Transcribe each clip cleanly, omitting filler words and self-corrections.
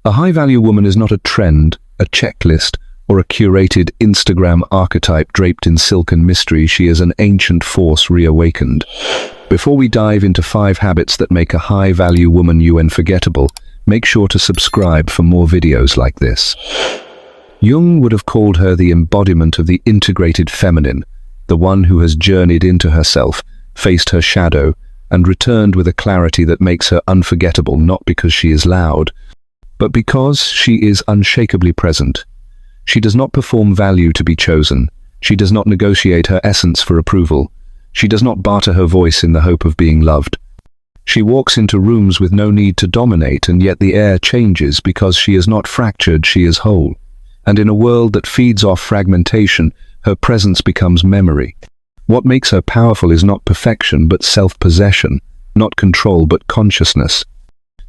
A high-value woman is not a trend, a checklist, or a curated Instagram archetype draped in silk and mystery. She is an ancient force reawakened. Before we dive into 5 habits that make a high-value woman unforgettable, make sure to subscribe for more videos like this. Jung would have called her the embodiment of the integrated feminine, the one who has journeyed into herself, faced her shadow, and returned with a clarity that makes her unforgettable, not because she is loud, but because she is unshakably present. She does not perform value to be chosen. She does not negotiate her essence for approval. She does not barter her voice in the hope of being loved. She walks into rooms with no need to dominate, and yet the air changes because she is not fractured, she is whole. And in a world that feeds off fragmentation, her presence becomes memory. What makes her powerful is not perfection but self-possession, not control but consciousness.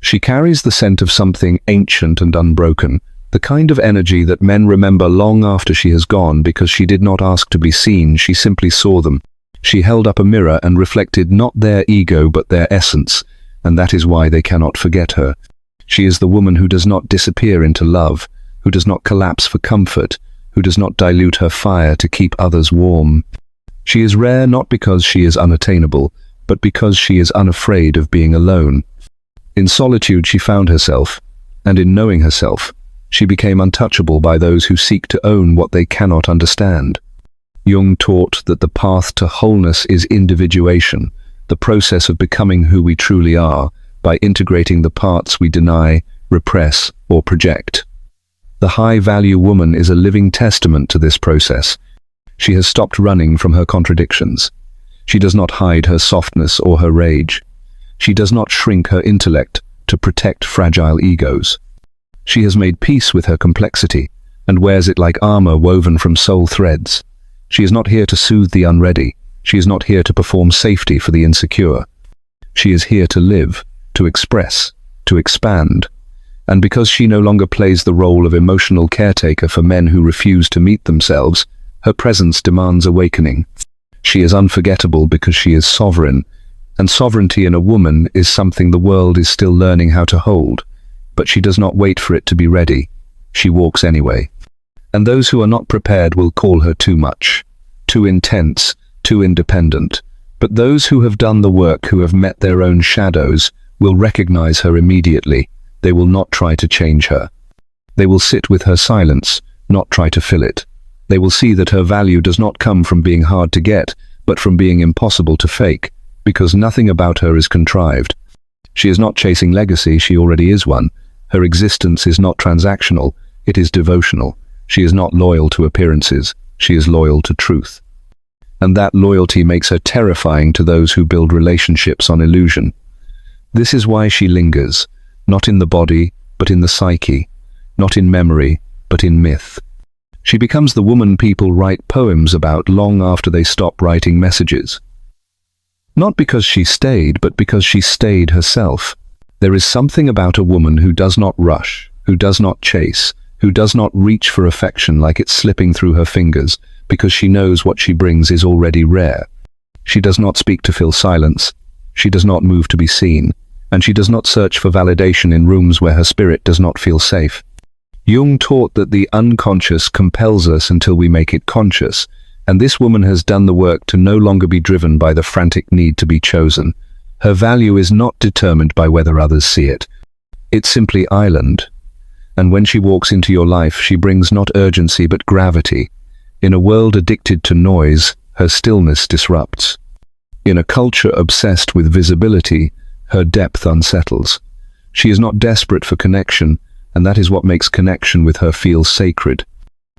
She carries the scent of something ancient and unbroken, the kind of energy that men remember long after she has gone because she did not ask to be seen, she simply saw them. She held up a mirror and reflected not their ego but their essence, and that is why they cannot forget her. She is the woman who does not disappear into love, who does not collapse for comfort, who does not dilute her fire to keep others warm. She is rare not because she is unattainable, but because she is unafraid of being alone. In solitude she found herself, and in knowing herself, she became untouchable by those who seek to own what they cannot understand. Jung taught that the path to wholeness is individuation, the process of becoming who we truly are, by integrating the parts we deny, repress, or project. The high-value woman is a living testament to this process. She has stopped running from her contradictions. She does not hide her softness or her rage. She does not shrink her intellect to protect fragile egos. She has made peace with her complexity and wears it like armor woven from soul threads. She is not here to soothe the unready. She is not here to perform safety for the insecure. She is here to live, to express, to expand. And because she no longer plays the role of emotional caretaker for men who refuse to meet themselves, her presence demands awakening. She is unforgettable because she is sovereign, and sovereignty in a woman is something the world is still learning how to hold. But she does not wait for it to be ready. She walks anyway. And those who are not prepared will call her too much, too intense, too independent. But those who have done the work, who have met their own shadows, will recognize her immediately. They will not try to change her. They will sit with her silence, not try to fill it. They will see that her value does not come from being hard to get, but from being impossible to fake, because nothing about her is contrived. She is not chasing legacy, she already is one. Her existence is not transactional, it is devotional. She is not loyal to appearances, she is loyal to truth. And that loyalty makes her terrifying to those who build relationships on illusion. This is why she lingers, not in the body, but in the psyche, not in memory, but in myth. She becomes the woman people write poems about long after they stop writing messages. Not because she stayed, but because she stayed herself. There is something about a woman who does not rush, who does not chase, who does not reach for affection like it's slipping through her fingers, because she knows what she brings is already rare. She does not speak to fill silence. She does not move to be seen, and she does not search for validation in rooms where her spirit does not feel safe. Jung taught that the unconscious compels us until we make it conscious, and this woman has done the work to no longer be driven by the frantic need to be chosen. Her value is not determined by whether others see it. It's simply island. And when she walks into your life, she brings not urgency but gravity. In a world addicted to noise, her stillness disrupts. In a culture obsessed with visibility, her depth unsettles. She is not desperate for connection, and that is what makes connection with her feel sacred.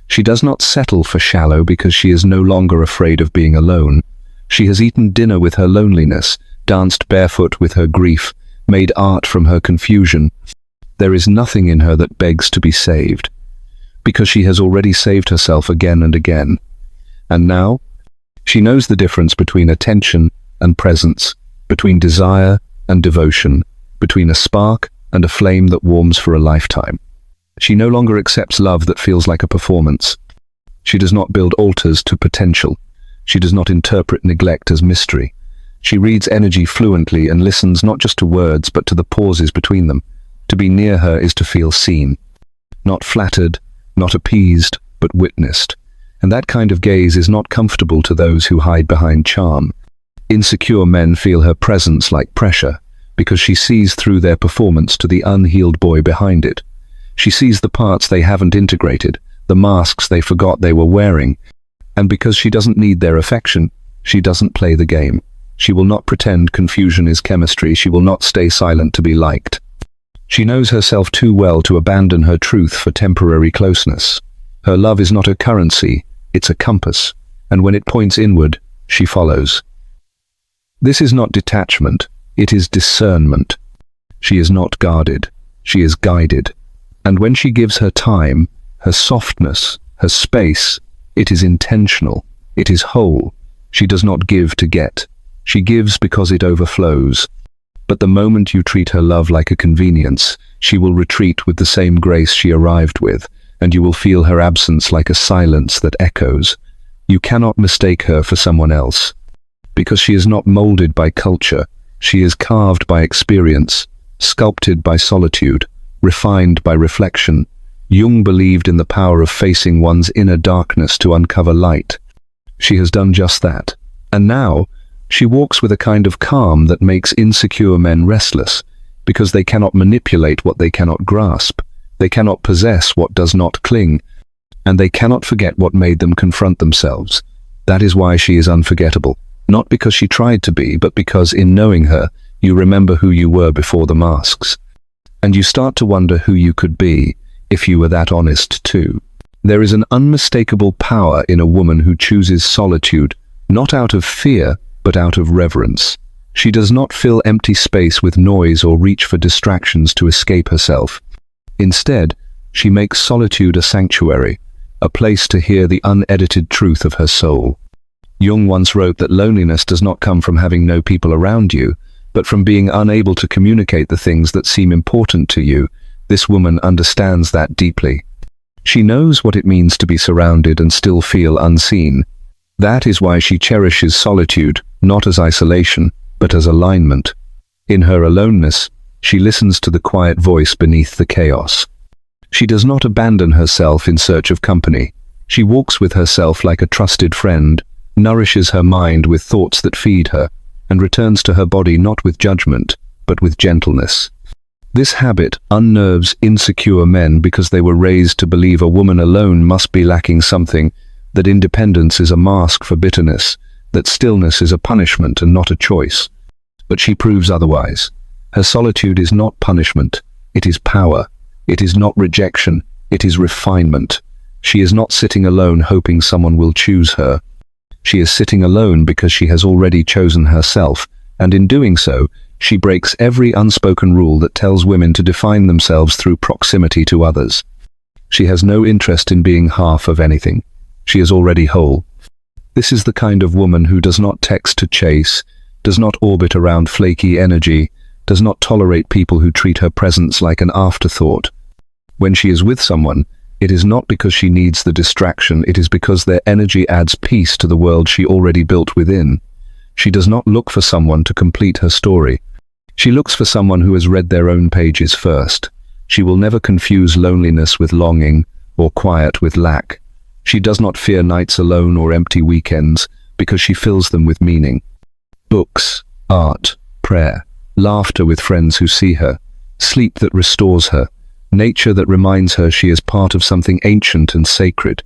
She does not settle for shallow because she is no longer afraid of being alone. She has eaten dinner with her loneliness, danced barefoot with her grief, made art from her confusion. There is nothing in her that begs to be saved, because she has already saved herself again and again. And now, she knows the difference between attention and presence, between desire and devotion, between a spark and a flame that warms for a lifetime. She no longer accepts love that feels like a performance. She does not build altars to potential. She does not interpret neglect as mystery. She reads energy fluently and listens not just to words but to the pauses between them. To be near her is to feel seen. Not flattered, not appeased, but witnessed. And that kind of gaze is not comfortable to those who hide behind charm. Insecure men feel her presence like pressure, because she sees through their performance to the unhealed boy behind it. She sees the parts they haven't integrated, the masks they forgot they were wearing. And because she doesn't need their affection, she doesn't play the game. She will not pretend confusion is chemistry. She will not stay silent to be liked. She knows herself too well to abandon her truth for temporary closeness. Her love is not a currency, it's a compass, and when it points inward, she follows. This is not detachment, it is discernment. She is not guarded, she is guided. And when she gives her time, her softness, her space, it is intentional, it is whole. She does not give to get. She gives because it overflows. But the moment you treat her love like a convenience, she will retreat with the same grace she arrived with, and you will feel her absence like a silence that echoes. You cannot mistake her for someone else. Because she is not molded by culture, she is carved by experience, sculpted by solitude, refined by reflection. Jung believed in the power of facing one's inner darkness to uncover light. She has done just that. And now, she walks with a kind of calm that makes insecure men restless, because they cannot manipulate what they cannot grasp, they cannot possess what does not cling, and they cannot forget what made them confront themselves. That is why she is unforgettable, not because she tried to be, but because in knowing her, you remember who you were before the masks. And you start to wonder who you could be, if you were that honest too. There is an unmistakable power in a woman who chooses solitude, not out of fear, but out of reverence. She does not fill empty space with noise or reach for distractions to escape herself. Instead, she makes solitude a sanctuary, a place to hear the unedited truth of her soul. Jung once wrote that loneliness does not come from having no people around you, but from being unable to communicate the things that seem important to you. This woman understands that deeply. She knows what it means to be surrounded and still feel unseen. That is why she cherishes solitude, not as isolation, but as alignment. In her aloneness, she listens to the quiet voice beneath the chaos. She does not abandon herself in search of company. She walks with herself like a trusted friend, nourishes her mind with thoughts that feed her, and returns to her body not with judgment, but with gentleness. This habit unnerves insecure men because they were raised to believe a woman alone must be lacking something, that independence is a mask for bitterness, that stillness is a punishment and not a choice. But she proves otherwise. Her solitude is not punishment, it is power. It is not rejection, it is refinement. She is not sitting alone hoping someone will choose her. She is sitting alone because she has already chosen herself, and in doing so, she breaks every unspoken rule that tells women to define themselves through proximity to others. She has no interest in being half of anything. She is already whole. This is the kind of woman who does not text to chase, does not orbit around flaky energy, does not tolerate people who treat her presence like an afterthought. When she is with someone, it is not because she needs the distraction, it is because their energy adds peace to the world she already built within. She does not look for someone to complete her story. She looks for someone who has read their own pages first. She will never confuse loneliness with longing, or quiet with lack. She does not fear nights alone or empty weekends, because she fills them with meaning. Books, art, prayer, laughter with friends who see her, sleep that restores her, nature that reminds her she is part of something ancient and sacred.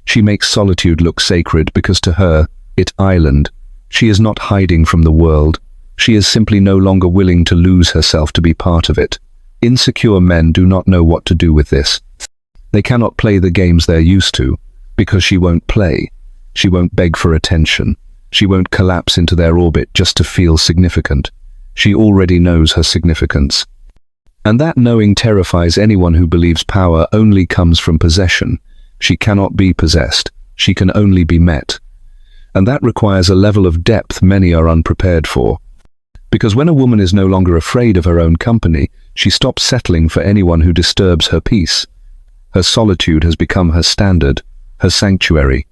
She makes solitude look sacred because to her, it island. She is not hiding from the world. She is simply no longer willing to lose herself to be part of it. Insecure men do not know what to do with this. They cannot play the games they're used to, because she won't play. She won't beg for attention. She won't collapse into their orbit just to feel significant. She already knows her significance. And that knowing terrifies anyone who believes power only comes from possession. She cannot be possessed. She can only be met. And that requires a level of depth many are unprepared for. Because when a woman is no longer afraid of her own company, she stops settling for anyone who disturbs her peace. Her solitude has become her standard, her sanctuary.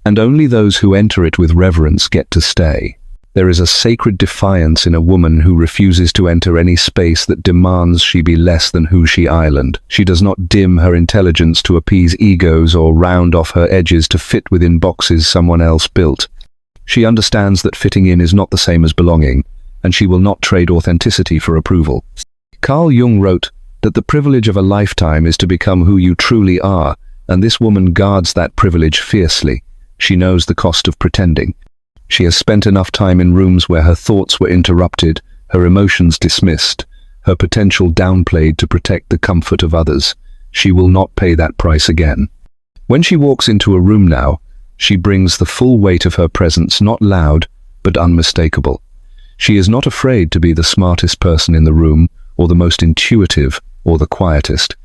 And only those who enter it with reverence get to stay. There is a sacred defiance in a woman who refuses to enter any space that demands she be less than who she island. She does not dim her intelligence to appease egos or round off her edges to fit within boxes someone else built. She understands that fitting in is not the same as belonging, and she will not trade authenticity for approval. Carl Jung wrote that the privilege of a lifetime is to become who you truly are, and this woman guards that privilege fiercely. She knows the cost of pretending. She has spent enough time in rooms where her thoughts were interrupted, her emotions dismissed, her potential downplayed to protect the comfort of others. She will not pay that price again. When she walks into a room now, she brings the full weight of her presence, not loud, but unmistakable. She is not afraid to be the smartest person in the room, or the most intuitive, or the quietest.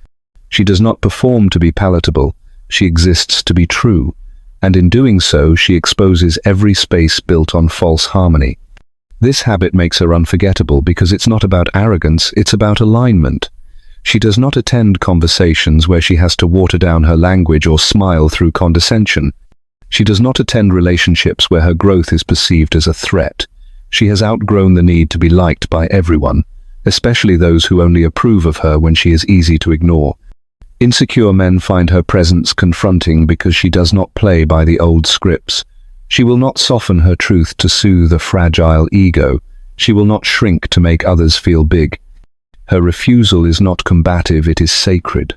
She does not perform to be palatable, she exists to be true. And in doing so, she exposes every space built on false harmony. This habit makes her unforgettable because it's not about arrogance, it's about alignment. She does not attend conversations where she has to water down her language or smile through condescension. She does not attend relationships where her growth is perceived as a threat. She has outgrown the need to be liked by everyone, especially those who only approve of her when she is easy to ignore. Insecure men find her presence confronting because she does not play by the old scripts. She will not soften her truth to soothe a fragile ego. She will not shrink to make others feel big. Her refusal is not combative, it is sacred.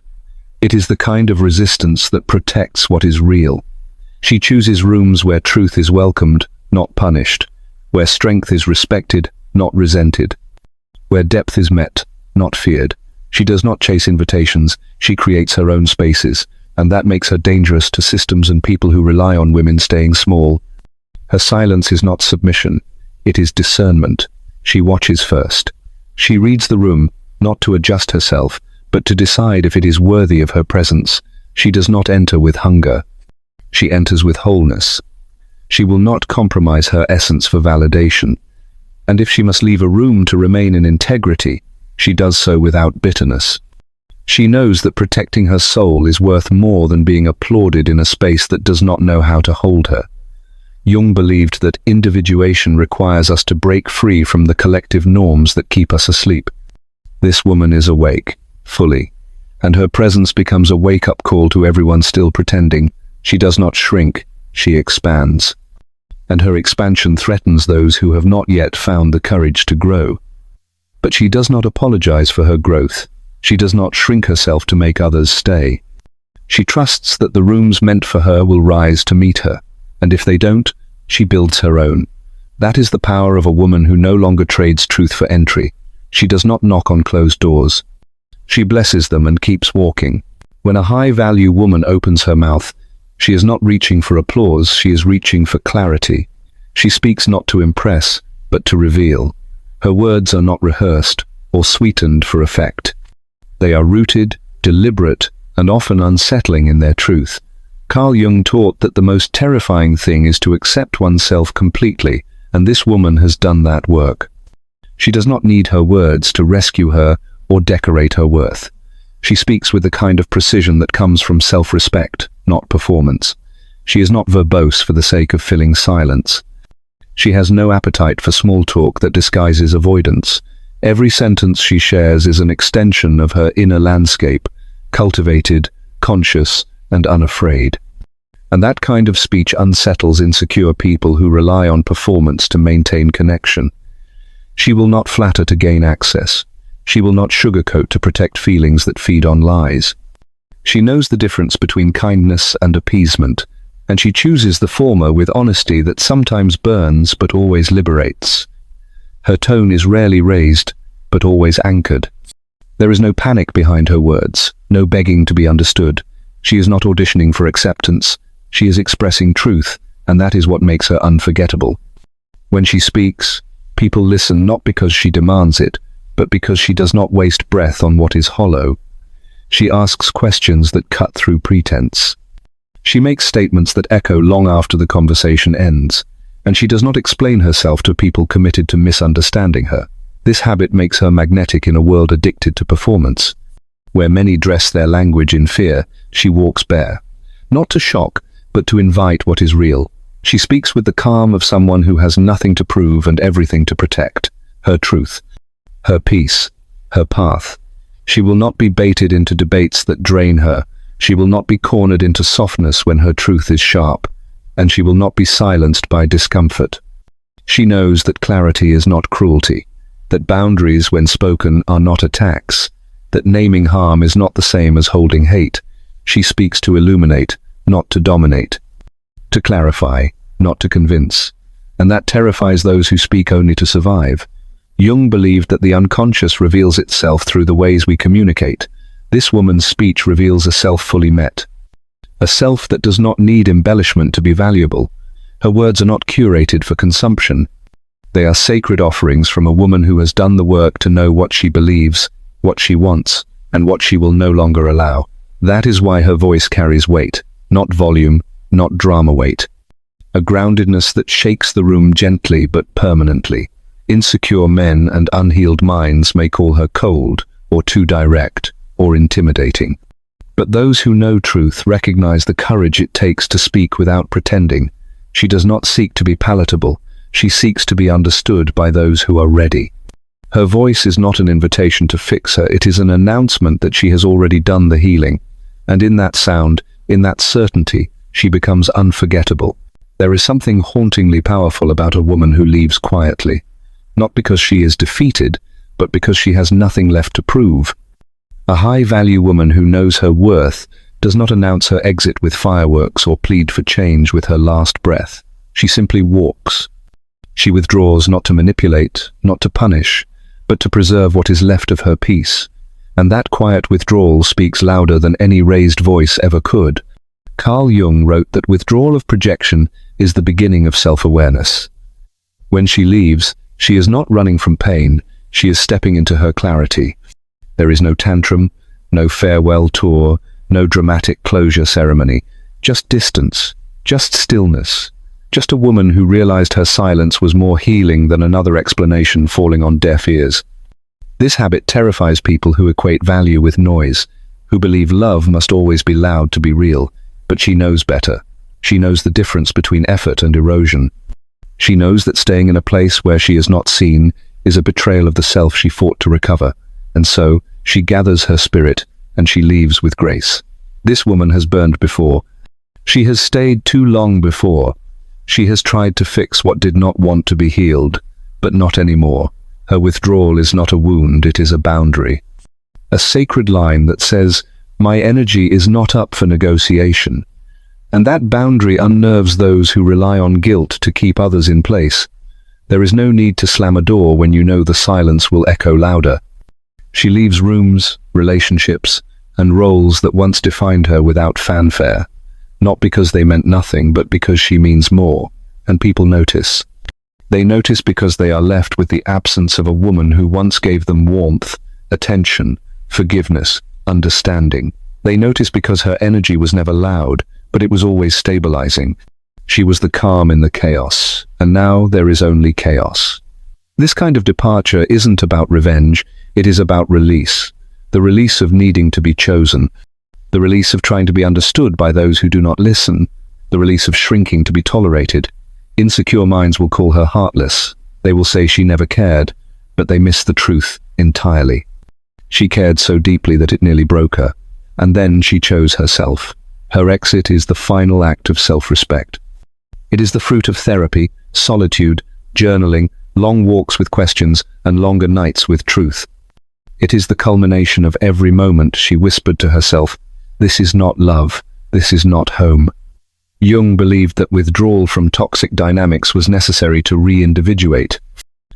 It is the kind of resistance that protects what is real. She chooses rooms where truth is welcomed, not punished, where strength is respected, not resented, where depth is met, not feared. She does not chase invitations, she creates her own spaces, and that makes her dangerous to systems and people who rely on women staying small. Her silence is not submission, it is discernment. She watches first. She reads the room, not to adjust herself, but to decide if it is worthy of her presence. She does not enter with hunger. She enters with wholeness. She will not compromise her essence for validation. And if she must leave a room to remain in integrity, she does so without bitterness. She knows that protecting her soul is worth more than being applauded in a space that does not know how to hold her. Jung believed that individuation requires us to break free from the collective norms that keep us asleep. This woman is awake, fully, and her presence becomes a wake-up call to everyone still pretending. She does not shrink, she expands. And her expansion threatens those who have not yet found the courage to grow. But she does not apologize for her growth. She does not shrink herself to make others stay. She trusts that the rooms meant for her will rise to meet her, and if they don't, she builds her own. That is the power of a woman who no longer trades truth for entry. She does not knock on closed doors. She blesses them and keeps walking. When a high-value woman opens her mouth, she is not reaching for applause, she is reaching for clarity. She speaks not to impress, but to reveal. Her words are not rehearsed or sweetened for effect. They are rooted, deliberate, and often unsettling in their truth. Carl Jung taught that the most terrifying thing is to accept oneself completely, and this woman has done that work. She does not need her words to rescue her or decorate her worth. She speaks with the kind of precision that comes from self-respect, not performance. She is not verbose for the sake of filling silence. She has no appetite for small talk that disguises avoidance. Every sentence she shares is an extension of her inner landscape, cultivated, conscious, and unafraid. And that kind of speech unsettles insecure people who rely on performance to maintain connection. She will not flatter to gain access. She will not sugarcoat to protect feelings that feed on lies. She knows the difference between kindness and appeasement, and she chooses the former with honesty that sometimes burns but always liberates. Her tone is rarely raised, but always anchored. There is no panic behind her words, no begging to be understood. She is not auditioning for acceptance. She is expressing truth, and that is what makes her unforgettable. When she speaks, people listen not because she demands it, but because she does not waste breath on what is hollow. She asks questions that cut through pretense. She makes statements that echo long after the conversation ends, and she does not explain herself to people committed to misunderstanding her. This habit makes her magnetic in a world addicted to performance. Where many dress their language in fear, she walks bare. Not to shock, but to invite what is real. She speaks with the calm of someone who has nothing to prove and everything to protect. Her truth, her peace, her path. She will not be baited into debates that drain her. She will not be cornered into softness when her truth is sharp, and she will not be silenced by discomfort. She knows that clarity is not cruelty, that boundaries, when spoken, are not attacks, that naming harm is not the same as holding hate. She speaks to illuminate, not to dominate, to clarify, not to convince, and that terrifies those who speak only to survive. Jung believed that the unconscious reveals itself through the ways we communicate. This woman's speech reveals a self fully met, a self that does not need embellishment to be valuable. Her words are not curated for consumption. They are sacred offerings from a woman who has done the work to know what she believes, what she wants, and what she will no longer allow. That is why her voice carries weight, not volume, not drama weight. A groundedness that shakes the room gently but permanently. Insecure men and unhealed minds may call her cold, or too direct, or intimidating. But those who know truth recognize the courage it takes to speak without pretending. She does not seek to be palatable. She seeks to be understood by those who are ready. Her voice is not an invitation to fix her, it is an announcement that she has already done the healing. And in that sound, in that certainty, she becomes unforgettable. There is something hauntingly powerful about a woman who leaves quietly. Not because she is defeated, but because she has nothing left to prove. A high-value woman who knows her worth does not announce her exit with fireworks or plead for change with her last breath. She simply walks. She withdraws not to manipulate, not to punish, but to preserve what is left of her peace. And that quiet withdrawal speaks louder than any raised voice ever could. Carl Jung wrote that withdrawal of projection is the beginning of self-awareness. When she leaves, she is not running from pain, she is stepping into her clarity. There is no tantrum, no farewell tour, no dramatic closure ceremony, just distance, just stillness, just a woman who realized her silence was more healing than another explanation falling on deaf ears. This habit terrifies people who equate value with noise, who believe love must always be loud to be real, but she knows better. She knows the difference between effort and erosion. She knows that staying in a place where she is not seen is a betrayal of the self she fought to recover, and so she gathers her spirit and she leaves with grace. This woman has burned before. She has stayed too long before. She has tried to fix what did not want to be healed, but not anymore. Her withdrawal is not a wound, it is a boundary. A sacred line that says, "My energy is not up for negotiation." And that boundary unnerves those who rely on guilt to keep others in place. There is no need to slam a door when you know the silence will echo louder. She leaves rooms, relationships, and roles that once defined her without fanfare. Not because they meant nothing, but because she means more, and people notice. They notice because they are left with the absence of a woman who once gave them warmth, attention, forgiveness, understanding. They notice because her energy was never loud, but it was always stabilizing. She was the calm in the chaos, and now there is only chaos. This kind of departure isn't about revenge, it is about release. The release of needing to be chosen. The release of trying to be understood by those who do not listen. The release of shrinking to be tolerated. Insecure minds will call her heartless. They will say she never cared, but they miss the truth entirely. She cared so deeply that it nearly broke her, and then she chose herself. Her exit is the final act of self-respect. It is the fruit of therapy, solitude, journaling, long walks with questions, and longer nights with truth. It is the culmination of every moment she whispered to herself, "This is not love, this is not home." Jung believed that withdrawal from toxic dynamics was necessary to re-individuate,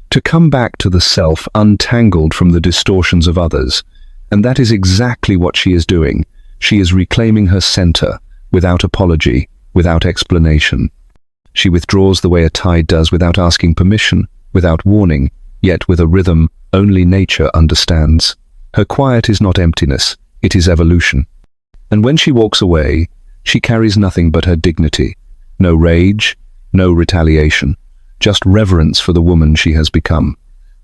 to come back to the self untangled from the distortions of others. And that is exactly what she is doing. She is reclaiming her center, without apology, without explanation. She withdraws the way a tide does, without asking permission, without warning, yet with a rhythm only nature understands. Her quiet is not emptiness, it is evolution. And when she walks away, she carries nothing but her dignity. No rage, no retaliation, just reverence for the woman she has become.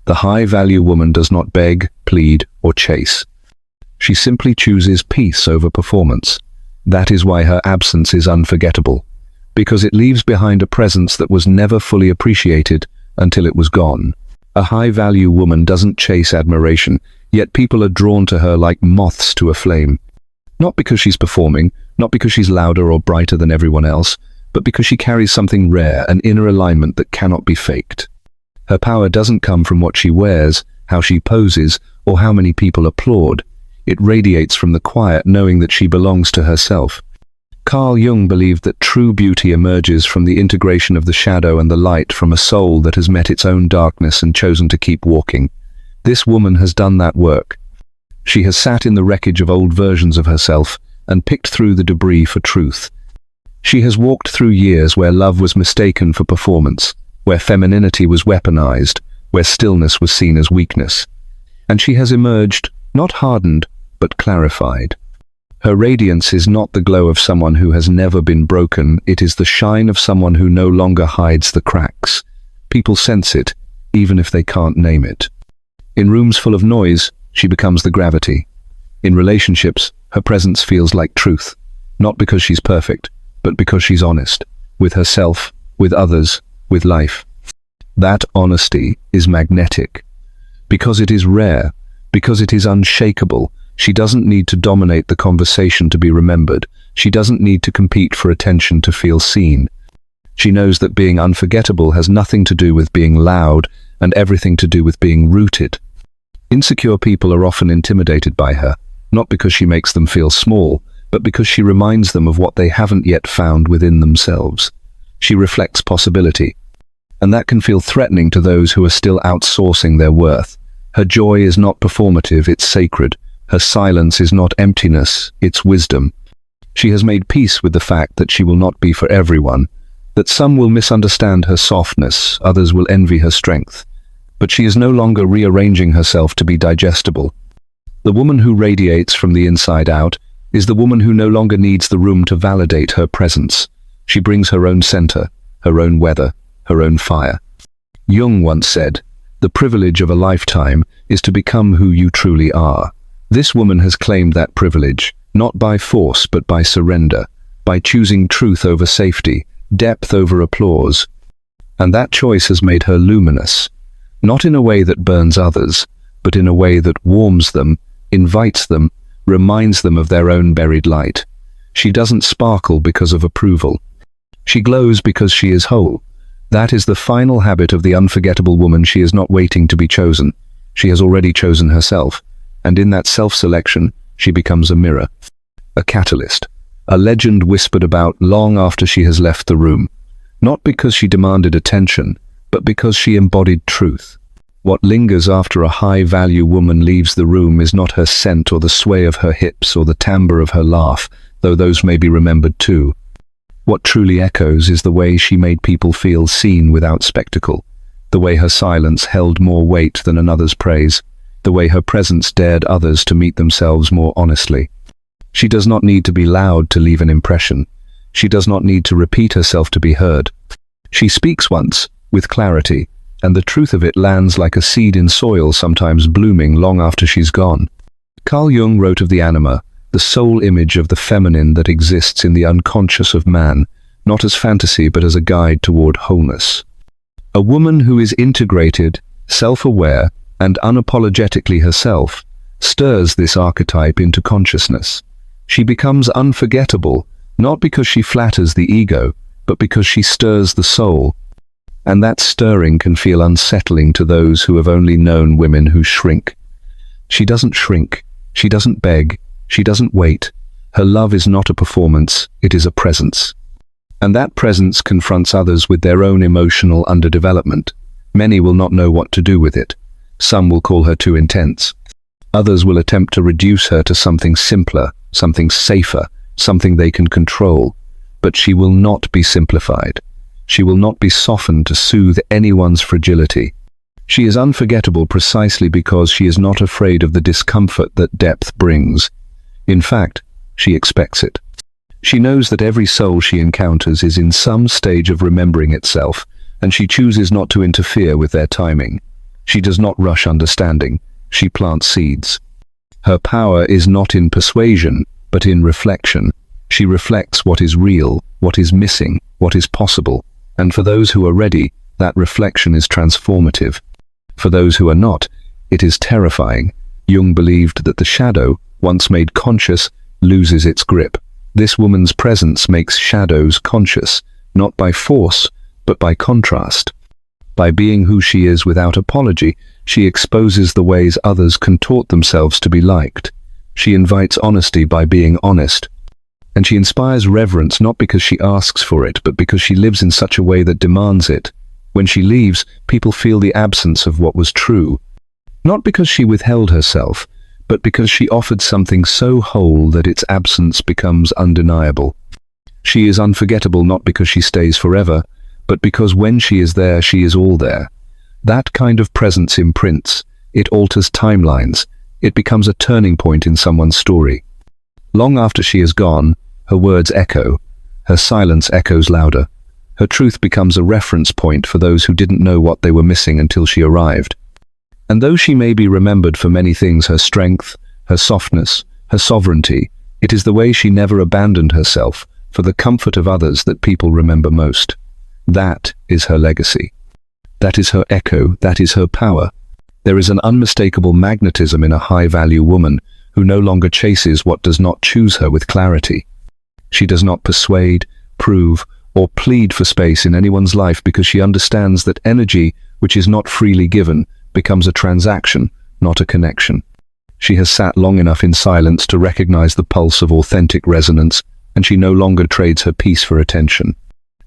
The high-value woman does not beg, plead, or chase. She simply chooses peace over performance. That is why her absence is unforgettable, because it leaves behind a presence that was never fully appreciated until it was gone. A high-value woman doesn't chase admiration, yet people are drawn to her like moths to a flame. Not because she's performing, not because she's louder or brighter than everyone else, but because she carries something rare, an inner alignment that cannot be faked. Her power doesn't come from what she wears, how she poses, or how many people applaud. It radiates from the quiet, knowing that she belongs to herself. Carl Jung believed that true beauty emerges from the integration of the shadow and the light, from a soul that has met its own darkness and chosen to keep walking. This woman has done that work. She has sat in the wreckage of old versions of herself and picked through the debris for truth. She has walked through years where love was mistaken for performance, where femininity was weaponized, where stillness was seen as weakness. And she has emerged, not hardened, but clarified. Her radiance is not the glow of someone who has never been broken, it is the shine of someone who no longer hides the cracks. People sense it, even if they can't name it. In rooms full of noise, she becomes the gravity. In relationships, her presence feels like truth, not because she's perfect, but because she's honest, with herself, with others, with life. That honesty is magnetic. Because it is rare, because it is unshakable, she doesn't need to dominate the conversation to be remembered. She doesn't need to compete for attention to feel seen. She knows that being unforgettable has nothing to do with being loud and everything to do with being rooted. Insecure people are often intimidated by her, not because she makes them feel small, but because she reminds them of what they haven't yet found within themselves. She reflects possibility, and that can feel threatening to those who are still outsourcing their worth. Her joy is not performative, it's sacred. Her silence is not emptiness, it's wisdom. She has made peace with the fact that she will not be for everyone, that some will misunderstand her softness, others will envy her strength. But she is no longer rearranging herself to be digestible. The woman who radiates from the inside out is the woman who no longer needs the room to validate her presence. She brings her own center, her own weather, her own fire. Jung once said, "The privilege of a lifetime is to become who you truly are." This woman has claimed that privilege, not by force but by surrender, by choosing truth over safety, depth over applause. And that choice has made her luminous, not in a way that burns others, but in a way that warms them, invites them, reminds them of their own buried light. She doesn't sparkle because of approval. She glows because she is whole. That is the final habit of the unforgettable woman. She is not waiting to be chosen. She has already chosen herself. And in that self-selection, she becomes a mirror, a catalyst, a legend whispered about long after she has left the room, not because she demanded attention, but because she embodied truth. What lingers after a high-value woman leaves the room is not her scent or the sway of her hips or the timbre of her laugh, though those may be remembered too. What truly echoes is the way she made people feel seen without spectacle, the way her silence held more weight than another's praise, the way her presence dared others to meet themselves more honestly. She does not need to be loud to leave an impression. She does not need to repeat herself to be heard. She speaks once, with clarity, and the truth of it lands like a seed in soil, sometimes blooming long after she's gone. Carl Jung wrote of the anima, the soul image of the feminine that exists in the unconscious of man, not as fantasy but as a guide toward wholeness. A woman who is integrated, self-aware, and unapologetically herself, stirs this archetype into consciousness. She becomes unforgettable, not because she flatters the ego, but because she stirs the soul. And that stirring can feel unsettling to those who have only known women who shrink. She doesn't shrink, she doesn't beg, she doesn't wait. Her love is not a performance, it is a presence. And that presence confronts others with their own emotional underdevelopment. Many will not know what to do with it. Some will call her too intense. Others will attempt to reduce her to something simpler, something safer, something they can control. But she will not be simplified. She will not be softened to soothe anyone's fragility. She is unforgettable precisely because she is not afraid of the discomfort that depth brings. In fact, she expects it. She knows that every soul she encounters is in some stage of remembering itself, and she chooses not to interfere with their timing. She does not rush understanding, she plants seeds. Her power is not in persuasion, but in reflection. She reflects what is real, what is missing, what is possible, and for those who are ready, that reflection is transformative. For those who are not, it is terrifying. Jung believed that the shadow, once made conscious, loses its grip. This woman's presence makes shadows conscious, not by force, but by contrast. By being who she is without apology, she exposes the ways others contort themselves to be liked. She invites honesty by being honest. And she inspires reverence not because she asks for it, but because she lives in such a way that demands it. When she leaves, people feel the absence of what was true. Not because she withheld herself, but because she offered something so whole that its absence becomes undeniable. She is unforgettable not because she stays forever, but because when she is there, she is all there. That kind of presence imprints. It alters timelines. It becomes a turning point in someone's story. Long after she is gone, her words echo. Her silence echoes louder. Her truth becomes a reference point for those who didn't know what they were missing until she arrived. And though she may be remembered for many things, her strength, her softness, her sovereignty, it is the way she never abandoned herself for the comfort of others that people remember most. That is her legacy. That is her echo. That is her power. There is an unmistakable magnetism in a high-value woman who no longer chases what does not choose her with clarity. She does not persuade, prove, or plead for space in anyone's life because she understands that energy, which is not freely given, becomes a transaction, not a connection. She has sat long enough in silence to recognize the pulse of authentic resonance, and she no longer trades her peace for attention.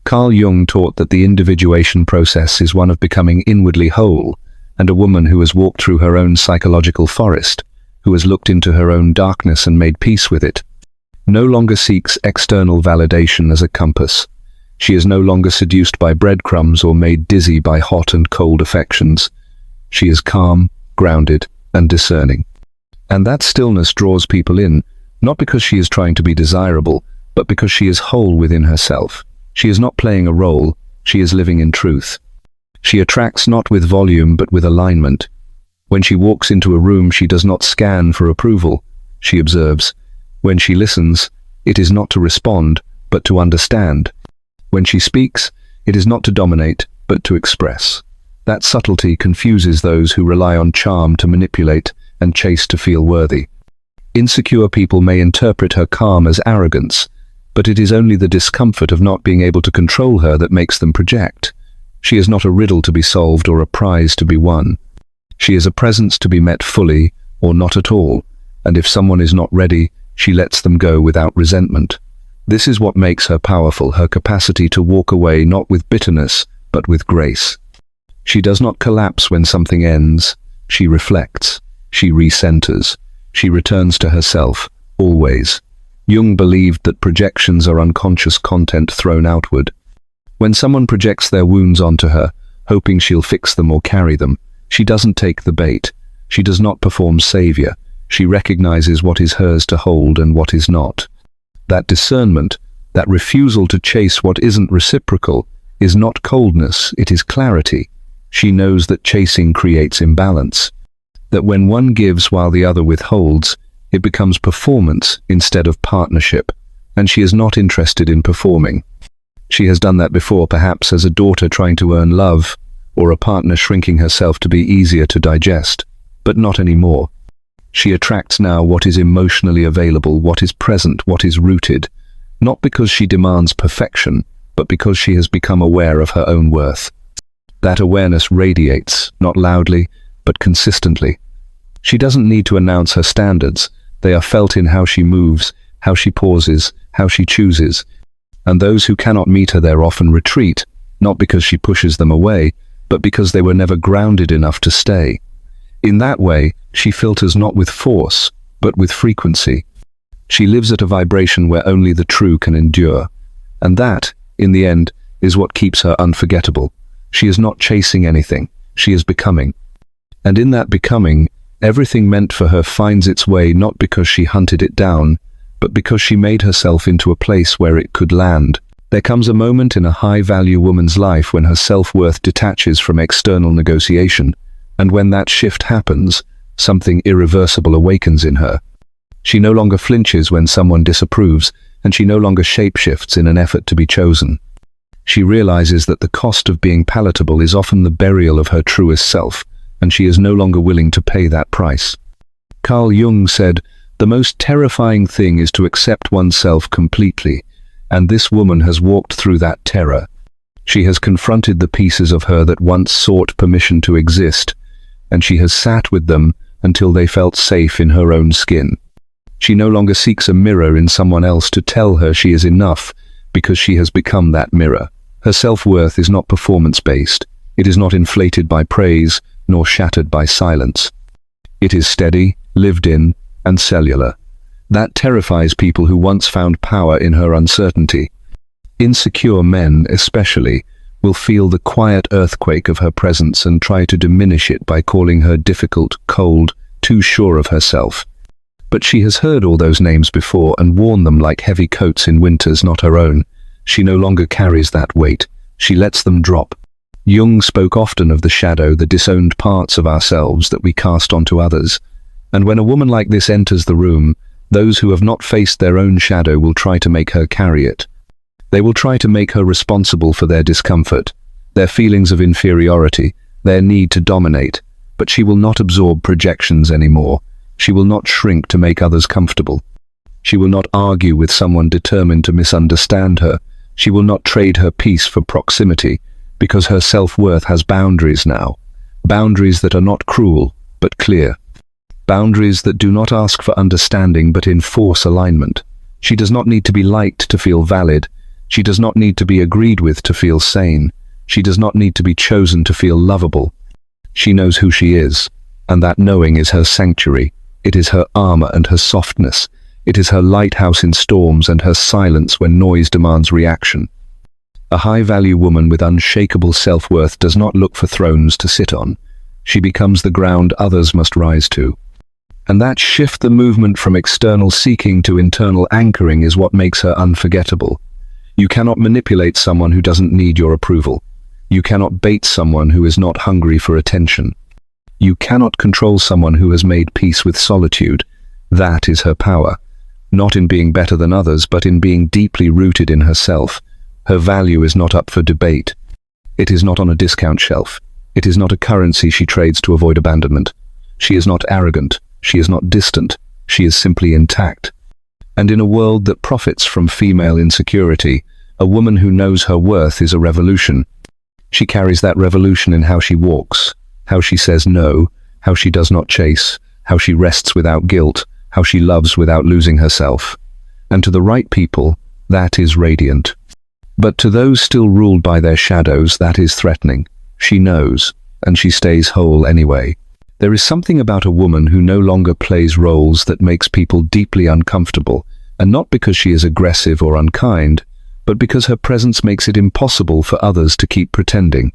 Carl Jung taught that the individuation process is one of becoming inwardly whole, and a woman who has walked through her own psychological forest, who has looked into her own darkness and made peace with it, no longer seeks external validation as a compass. She is no longer seduced by breadcrumbs or made dizzy by hot and cold affections. She is calm, grounded, and discerning. And that stillness draws people in, not because she is trying to be desirable, but because she is whole within herself. She is not playing a role, she is living in truth. She attracts not with volume but with alignment. When she walks into a room, she does not scan for approval, she observes. When she listens, it is not to respond, but to understand. When she speaks, it is not to dominate, but to express. That subtlety confuses those who rely on charm to manipulate and chase to feel worthy. Insecure people may interpret her calm as arrogance, but it is only the discomfort of not being able to control her that makes them project. She is not a riddle to be solved or a prize to be won. She is a presence to be met fully or not at all, and if someone is not ready, she lets them go without resentment. This is what makes her powerful, her capacity to walk away not with bitterness, but with grace. She does not collapse when something ends. She reflects. She recenters. She returns to herself, always. Jung believed that projections are unconscious content thrown outward. When someone projects their wounds onto her, hoping she'll fix them or carry them, she doesn't take the bait. She does not perform savior. She recognizes what is hers to hold and what is not. That discernment, that refusal to chase what isn't reciprocal, is not coldness, it is clarity. She knows that chasing creates imbalance. That when one gives while the other withholds, it becomes performance instead of partnership, and she is not interested in performing. She has done that before, perhaps as a daughter trying to earn love, or a partner shrinking herself to be easier to digest, but not anymore. She attracts now what is emotionally available, what is present, what is rooted, not because she demands perfection, but because she has become aware of her own worth. That awareness radiates, not loudly, but consistently. She doesn't need to announce her standards. They are felt in how she moves, how she pauses, how she chooses. And those who cannot meet her there often retreat, not because she pushes them away, but because they were never grounded enough to stay. In that way, she filters not with force, but with frequency. She lives at a vibration where only the true can endure. And that, in the end, is what keeps her unforgettable. She is not chasing anything, she is becoming. And in that becoming, everything meant for her finds its way not because she hunted it down, but because she made herself into a place where it could land. There comes a moment in a high-value woman's life when her self-worth detaches from external negotiation, and when that shift happens, something irreversible awakens in her. She no longer flinches when someone disapproves, and she no longer shapeshifts in an effort to be chosen. She realizes that the cost of being palatable is often the burial of her truest self, and she is no longer willing to pay that price. Carl Jung said, "The most terrifying thing is to accept oneself completely," and this woman has walked through that terror. She has confronted the pieces of her that once sought permission to exist, and she has sat with them until they felt safe in her own skin. She no longer seeks a mirror in someone else to tell her she is enough, because she has become that mirror. Her self-worth is not performance-based. It is not inflated by praise, nor shattered by silence. It is steady, lived in, and cellular. That terrifies people who once found power in her uncertainty. Insecure men, especially, will feel the quiet earthquake of her presence and try to diminish it by calling her difficult, cold, too sure of herself. But she has heard all those names before and worn them like heavy coats in winters not her own. She no longer carries that weight. She lets them drop. Jung spoke often of the shadow, the disowned parts of ourselves that we cast onto others. And when a woman like this enters the room, those who have not faced their own shadow will try to make her carry it. They will try to make her responsible for their discomfort, their feelings of inferiority, their need to dominate. But she will not absorb projections anymore. She will not shrink to make others comfortable. She will not argue with someone determined to misunderstand her. She will not trade her peace for proximity, because her self-worth has boundaries now. Boundaries that are not cruel, but clear. Boundaries that do not ask for understanding, but enforce alignment. She does not need to be liked to feel valid. She does not need to be agreed with to feel sane. She does not need to be chosen to feel lovable. She knows who she is, and that knowing is her sanctuary. It is her armor and her softness. It is her lighthouse in storms and her silence when noise demands reaction. A high-value woman with unshakable self-worth does not look for thrones to sit on. She becomes the ground others must rise to. And that shift, the movement from external seeking to internal anchoring, is what makes her unforgettable. You cannot manipulate someone who doesn't need your approval. You cannot bait someone who is not hungry for attention. You cannot control someone who has made peace with solitude. That is her power, not in being better than others, but in being deeply rooted in herself. Her value is not up for debate. It is not on a discount shelf. It is not a currency she trades to avoid abandonment. She is not arrogant. She is not distant. She is simply intact. And in a world that profits from female insecurity, a woman who knows her worth is a revolution. She carries that revolution in how she walks, how she says no, how she does not chase, how she rests without guilt, how she loves without losing herself. And to the right people, that is radiant. But to those still ruled by their shadows, that is threatening. She knows, and she stays whole anyway. There is something about a woman who no longer plays roles that makes people deeply uncomfortable, and not because she is aggressive or unkind, but because her presence makes it impossible for others to keep pretending.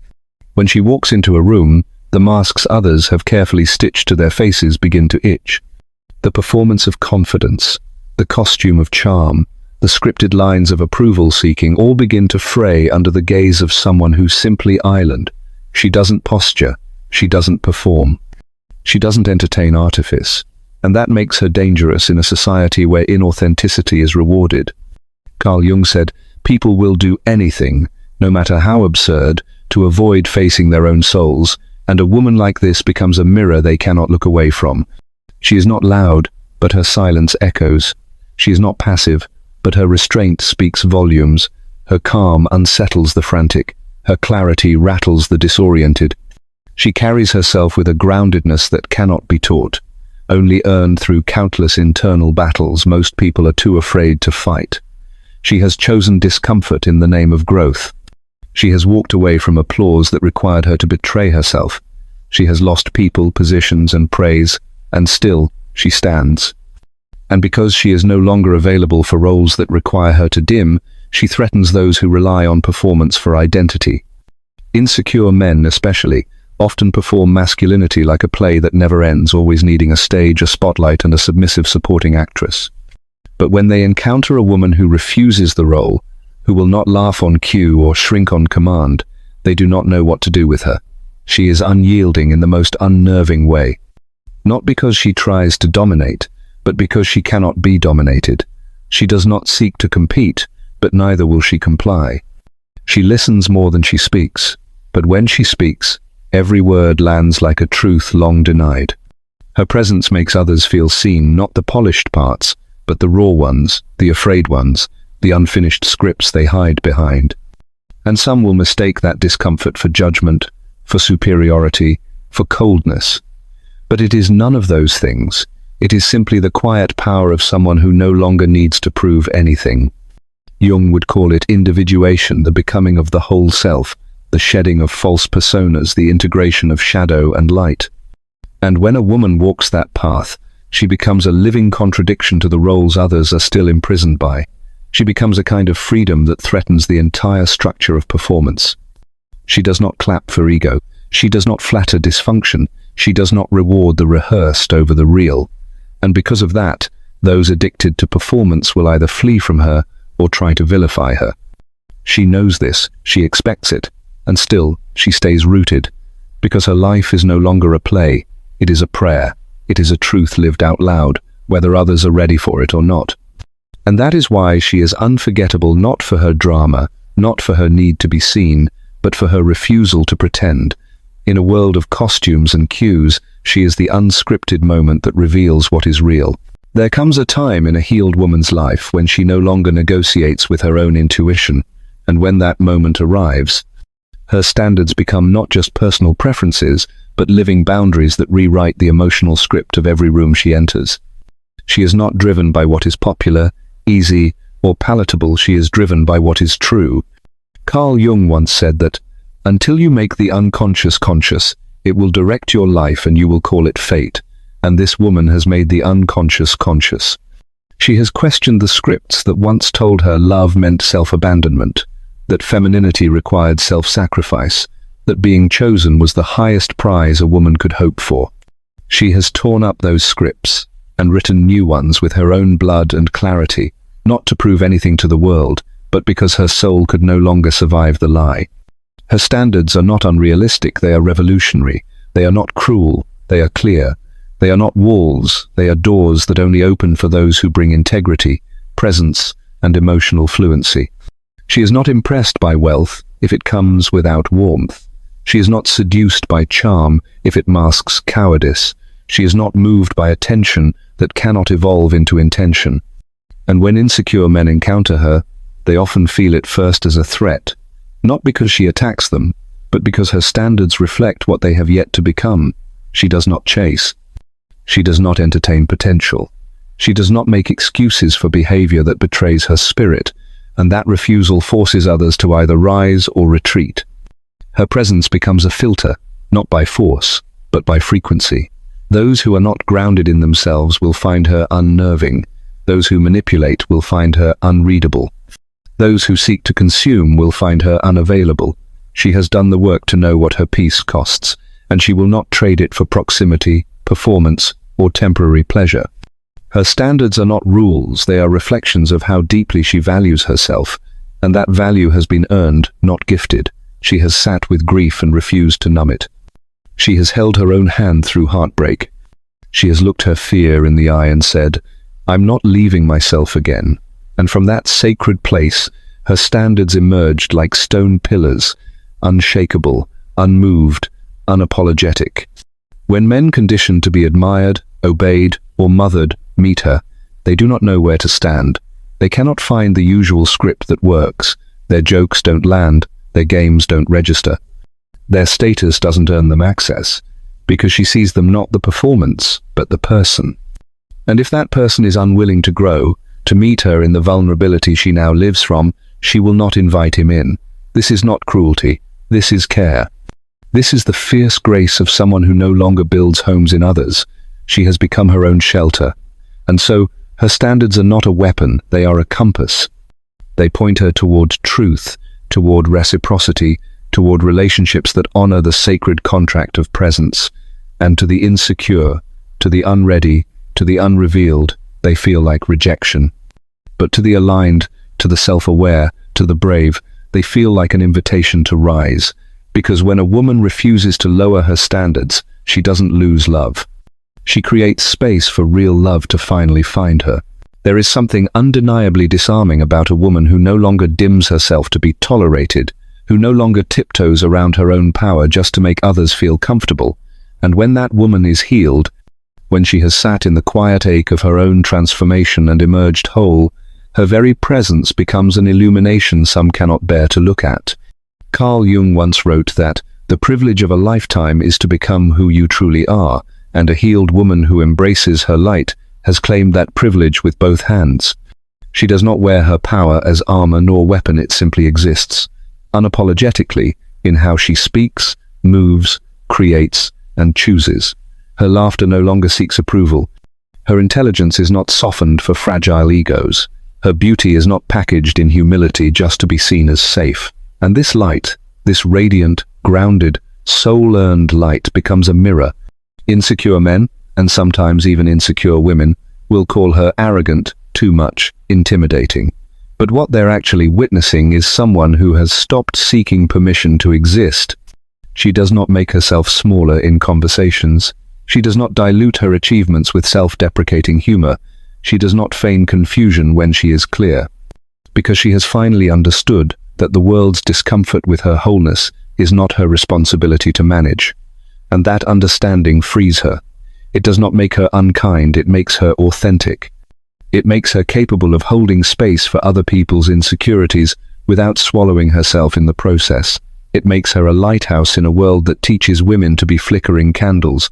When she walks into a room, the masks others have carefully stitched to their faces begin to itch. The performance of confidence, the costume of charm, the scripted lines of approval-seeking all begin to fray under the gaze of someone who's simply island. She doesn't posture. She doesn't perform. She doesn't entertain artifice. And that makes her dangerous in a society where inauthenticity is rewarded. Carl Jung said, "People will do anything, no matter how absurd, to avoid facing their own souls, and a woman like this becomes a mirror they cannot look away from. She is not loud, but her silence echoes. She is not passive, but her restraint speaks volumes. Her calm unsettles the frantic. Her clarity rattles the disoriented. She carries herself with a groundedness that cannot be taught, only earned through countless internal battles most people are too afraid to fight. She has chosen discomfort in the name of growth. She has walked away from applause that required her to betray herself. She has lost people, positions, and praise, and still she stands. And because she is no longer available for roles that require her to dim, she threatens those who rely on performance for identity. Insecure men, especially, often perform masculinity like a play that never ends, always needing a stage, a spotlight, and a submissive supporting actress. But when they encounter a woman who refuses the role, who will not laugh on cue or shrink on command, they do not know what to do with her. She is unyielding in the most unnerving way. Not because she tries to dominate, but because she cannot be dominated. She does not seek to compete, but neither will she comply. She listens more than she speaks, but when she speaks, every word lands like a truth long denied. Her presence makes others feel seen, not the polished parts, but the raw ones, the afraid ones, the unfinished scripts they hide behind. And some will mistake that discomfort for judgment, for superiority, for coldness. But it is none of those things. It is simply the quiet power of someone who no longer needs to prove anything. Jung would call it individuation, the becoming of the whole self, the shedding of false personas, the integration of shadow and light. And when a woman walks that path, she becomes a living contradiction to the roles others are still imprisoned by. She becomes a kind of freedom that threatens the entire structure of performance. She does not clap for ego. She does not flatter dysfunction. She does not reward the rehearsed over the real. And because of that, those addicted to performance will either flee from her or try to vilify her. She knows this, she expects it, and still she stays rooted, because her life is no longer a play, it is a prayer, it is a truth lived out loud, whether others are ready for it or not. And that is why she is unforgettable, not for her drama, not for her need to be seen, but for her refusal to pretend. In a world of costumes and cues, she is the unscripted moment that reveals what is real. There comes a time in a healed woman's life when she no longer negotiates with her own intuition, and when that moment arrives, her standards become not just personal preferences, but living boundaries that rewrite the emotional script of every room she enters. She is not driven by what is popular, easy, or palatable. She is driven by what is true. Carl Jung once said that, "Until you make the unconscious conscious, it will direct your life and you will call it fate." And this woman has made the unconscious conscious. She has questioned the scripts that once told her love meant self-abandonment, that femininity required self-sacrifice, that being chosen was the highest prize a woman could hope for. She has torn up those scripts and written new ones with her own blood and clarity, not to prove anything to the world, but because her soul could no longer survive the lie. Her standards are not unrealistic, they are revolutionary. They are not cruel, they are clear. They are not walls, they are doors that only open for those who bring integrity, presence, and emotional fluency. She is not impressed by wealth if it comes without warmth. She is not seduced by charm if it masks cowardice. She is not moved by attention that cannot evolve into intention. And when insecure men encounter her, they often feel it first as a threat, not because she attacks them, but because her standards reflect what they have yet to become. She does not chase. She does not entertain potential. She does not make excuses for behavior that betrays her spirit, and that refusal forces others to either rise or retreat. Her presence becomes a filter, not by force, but by frequency. Those who are not grounded in themselves will find her unnerving. Those who manipulate will find her unreadable. Those who seek to consume will find her unavailable. She has done the work to know what her peace costs, and she will not trade it for proximity, performance, or temporary pleasure. Her standards are not rules, they are reflections of how deeply she values herself, and that value has been earned, not gifted. She has sat with grief and refused to numb it. She has held her own hand through heartbreak. She has looked her fear in the eye and said, "I'm not leaving myself again." And from that sacred place, her standards emerged like stone pillars, unshakable, unmoved, unapologetic. When men conditioned to be admired, obeyed, or mothered meet her, they do not know where to stand. They cannot find the usual script that works. Their jokes don't land, their games don't register. Their status doesn't earn them access, because she sees them not the performance, but the person. And if that person is unwilling to grow, to meet her in the vulnerability she now lives from, she will not invite him in. This is not cruelty, this is care. This is the fierce grace of someone who no longer builds homes in others. She has become her own shelter. And so, her standards are not a weapon, they are a compass. They point her toward truth, toward reciprocity, toward relationships that honor the sacred contract of presence. And to the insecure, to the unready, to the unrevealed, they feel like rejection. But to the aligned, to the self-aware, to the brave, they feel like an invitation to rise. Because when a woman refuses to lower her standards, she doesn't lose love. She creates space for real love to finally find her. There is something undeniably disarming about a woman who no longer dims herself to be tolerated, who no longer tiptoes around her own power just to make others feel comfortable. And when that woman is healed, when she has sat in the quiet ache of her own transformation and emerged whole, her very presence becomes an illumination some cannot bear to look at. Carl Jung once wrote that the privilege of a lifetime is to become who you truly are, and a healed woman who embraces her light has claimed that privilege with both hands. She does not wear her power as armor nor weapon, it simply exists, unapologetically, in how she speaks, moves, creates, and chooses. Her laughter no longer seeks approval. Her intelligence is not softened for fragile egos. Her beauty is not packaged in humility just to be seen as safe. And this light, this radiant, grounded, soul-earned light becomes a mirror. Insecure men, and sometimes even insecure women, will call her arrogant, too much, intimidating. But what they're actually witnessing is someone who has stopped seeking permission to exist. She does not make herself smaller in conversations. She does not dilute her achievements with self-deprecating humor. She does not feign confusion when she is clear. Because she has finally understood that the world's discomfort with her wholeness is not her responsibility to manage. And that understanding frees her. It does not make her unkind, it makes her authentic. It makes her capable of holding space for other people's insecurities without swallowing herself in the process. It makes her a lighthouse in a world that teaches women to be flickering candles.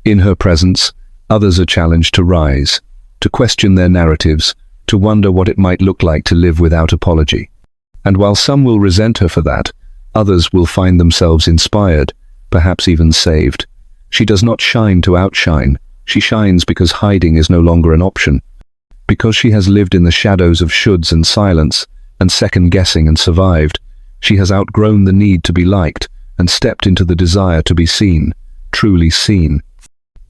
In her presence, others are challenged to rise, to question their narratives, to wonder what it might look like to live without apology. And while some will resent her for that, others will find themselves inspired, perhaps even saved. She does not shine to outshine. She shines because hiding is no longer an option. Because she has lived in the shadows of shoulds and silence, and second-guessing and survived, she has outgrown the need to be liked and stepped into the desire to be seen, truly seen.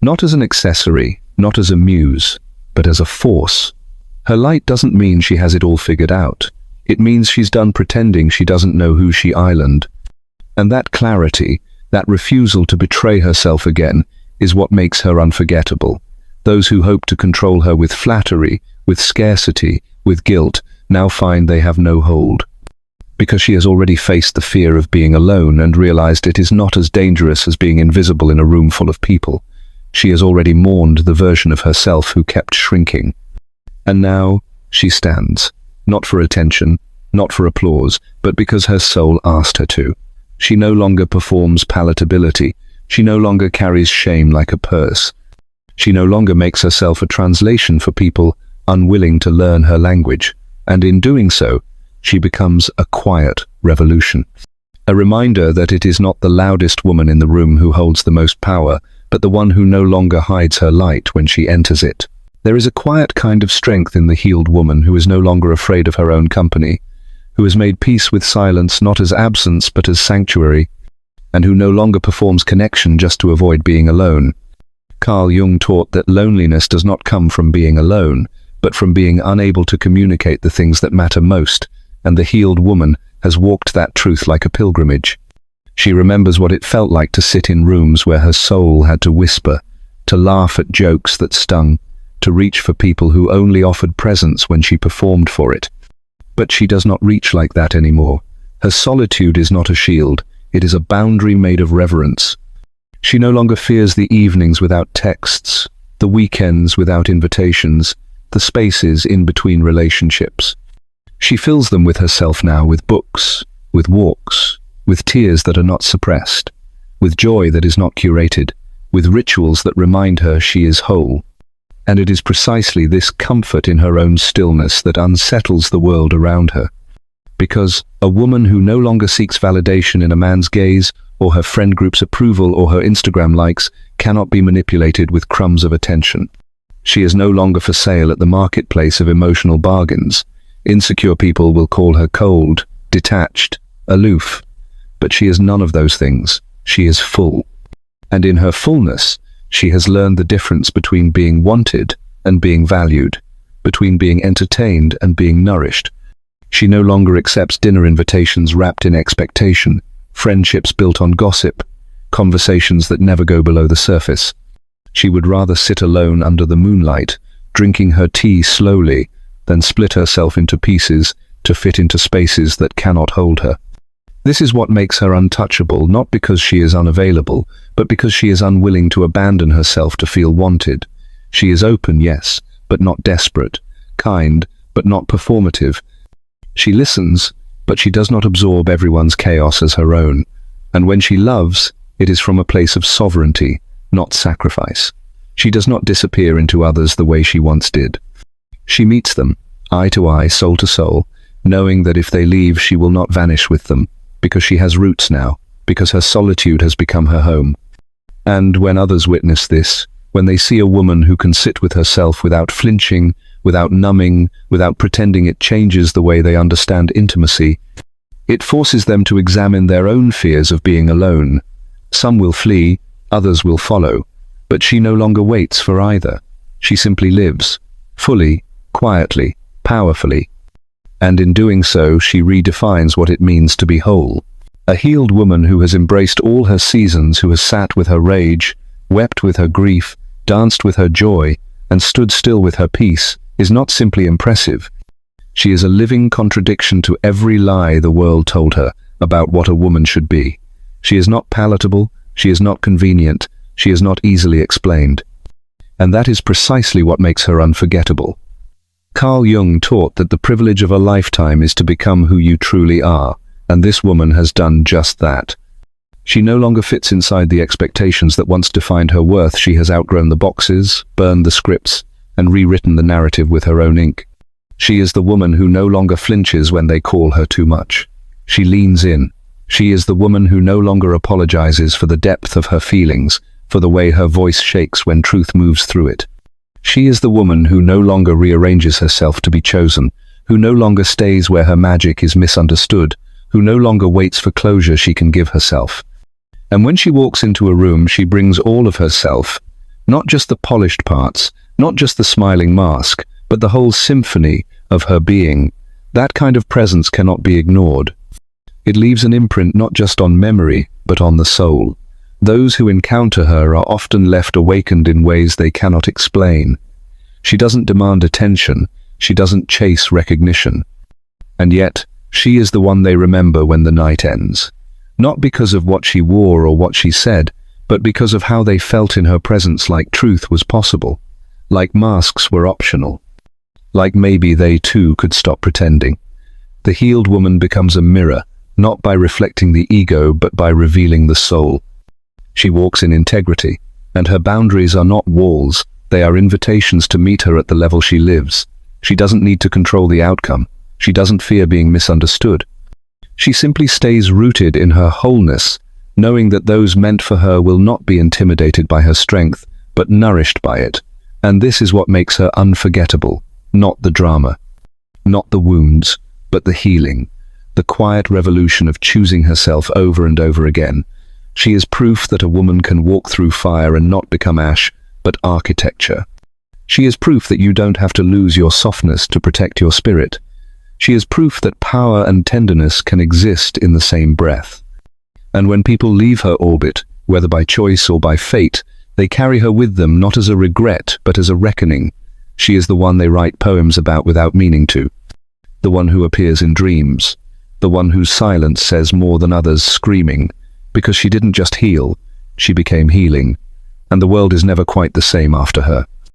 Not as an accessory, not as a muse, but as a force. Her light doesn't mean she has it all figured out. It means she's done pretending she doesn't know who she island. And that clarity, that refusal to betray herself again, is what makes her unforgettable. Those who hope to control her with flattery, with scarcity, with guilt, now find they have no hold. Because she has already faced the fear of being alone and realized it is not as dangerous as being invisible in a room full of people. She has already mourned the version of herself who kept shrinking. And now she stands, not for attention, not for applause, but because her soul asked her to. She no longer performs palatability. She no longer carries shame like a purse. She no longer makes herself a translation for people unwilling to learn her language. And in doing so, she becomes a quiet revolution. A reminder that it is not the loudest woman in the room who holds the most power, but the one who no longer hides her light when she enters it. There is a quiet kind of strength in the healed woman who is no longer afraid of her own company, who has made peace with silence not as absence but as sanctuary, and who no longer performs connection just to avoid being alone. Carl Jung taught that loneliness does not come from being alone, but from being unable to communicate the things that matter most, and the healed woman has walked that truth like a pilgrimage. She remembers what it felt like to sit in rooms where her soul had to whisper, to laugh at jokes that stung, to reach for people who only offered presents when she performed for it. But she does not reach like that anymore. Her solitude is not a shield, it is a boundary made of reverence. She no longer fears the evenings without texts, the weekends without invitations, the spaces in between relationships. She fills them with herself now, with books, with walks, with tears that are not suppressed, with joy that is not curated, with rituals that remind her she is whole. And it is precisely this comfort in her own stillness that unsettles the world around her. Because a woman who no longer seeks validation in a man's gaze, or her friend group's approval, or her Instagram likes, cannot be manipulated with crumbs of attention. She is no longer for sale at the marketplace of emotional bargains. Insecure people will call her cold, detached, aloof. But she is none of those things. She is full. And in her fullness, she has learned the difference between being wanted and being valued, between being entertained and being nourished. She no longer accepts dinner invitations wrapped in expectation, friendships built on gossip, conversations that never go below the surface. She would rather sit alone under the moonlight, drinking her tea slowly, than split herself into pieces to fit into spaces that cannot hold her. This is what makes her untouchable, not because she is unavailable, but because she is unwilling to abandon herself to feel wanted. She is open, yes, but not desperate, kind, but not performative. She listens, but she does not absorb everyone's chaos as her own. And when she loves, it is from a place of sovereignty, not sacrifice. She does not disappear into others the way she once did. She meets them, eye to eye, soul to soul, knowing that if they leave, she will not vanish with them, because she has roots now, because her solitude has become her home. And when others witness this, when they see a woman who can sit with herself without flinching, without numbing, without pretending, it changes the way they understand intimacy. It forces them to examine their own fears of being alone. Some will flee, others will follow, but she no longer waits for either. She simply lives, fully, quietly, powerfully. And in doing so, she redefines what it means to be whole. A healed woman who has embraced all her seasons, who has sat with her rage, wept with her grief, danced with her joy, and stood still with her peace, is not simply impressive. She is a living contradiction to every lie the world told her about what a woman should be. She is not palatable, she is not convenient, she is not easily explained. And that is precisely what makes her unforgettable. Carl Jung taught that the privilege of a lifetime is to become who you truly are, and this woman has done just that. She no longer fits inside the expectations that once defined her worth. She has outgrown the boxes, burned the scripts, and rewritten the narrative with her own ink. She is the woman who no longer flinches when they call her too much. She leans in. She is the woman who no longer apologizes for the depth of her feelings, for the way her voice shakes when truth moves through it. She is the woman who no longer rearranges herself to be chosen, who no longer stays where her magic is misunderstood, who no longer waits for closure she can give herself. And when she walks into a room, she brings all of herself, not just the polished parts, not just the smiling mask, but the whole symphony of her being. That kind of presence cannot be ignored. It leaves an imprint not just on memory, but on the soul. Those who encounter her are often left awakened in ways they cannot explain. She doesn't demand attention, she doesn't chase recognition. And yet, she is the one they remember when the night ends. Not because of what she wore or what she said, but because of how they felt in her presence, like truth was possible, like masks were optional, like maybe they too could stop pretending. The healed woman becomes a mirror, not by reflecting the ego, but by revealing the soul. She walks in integrity, and her boundaries are not walls, they are invitations to meet her at the level she lives. She doesn't need to control the outcome. She doesn't fear being misunderstood. She simply stays rooted in her wholeness, knowing that those meant for her will not be intimidated by her strength, but nourished by it. And this is what makes her unforgettable, not the drama, not the wounds, but the healing, the quiet revolution of choosing herself over and over again. She is proof that a woman can walk through fire and not become ash, but architecture. She is proof that you don't have to lose your softness to protect your spirit. She is proof that power and tenderness can exist in the same breath. And when people leave her orbit, whether by choice or by fate, they carry her with them, not as a regret, but as a reckoning. She is the one they write poems about without meaning to, the one who appears in dreams, the one whose silence says more than others screaming, because she didn't just heal, she became healing, and the world is never quite the same after her.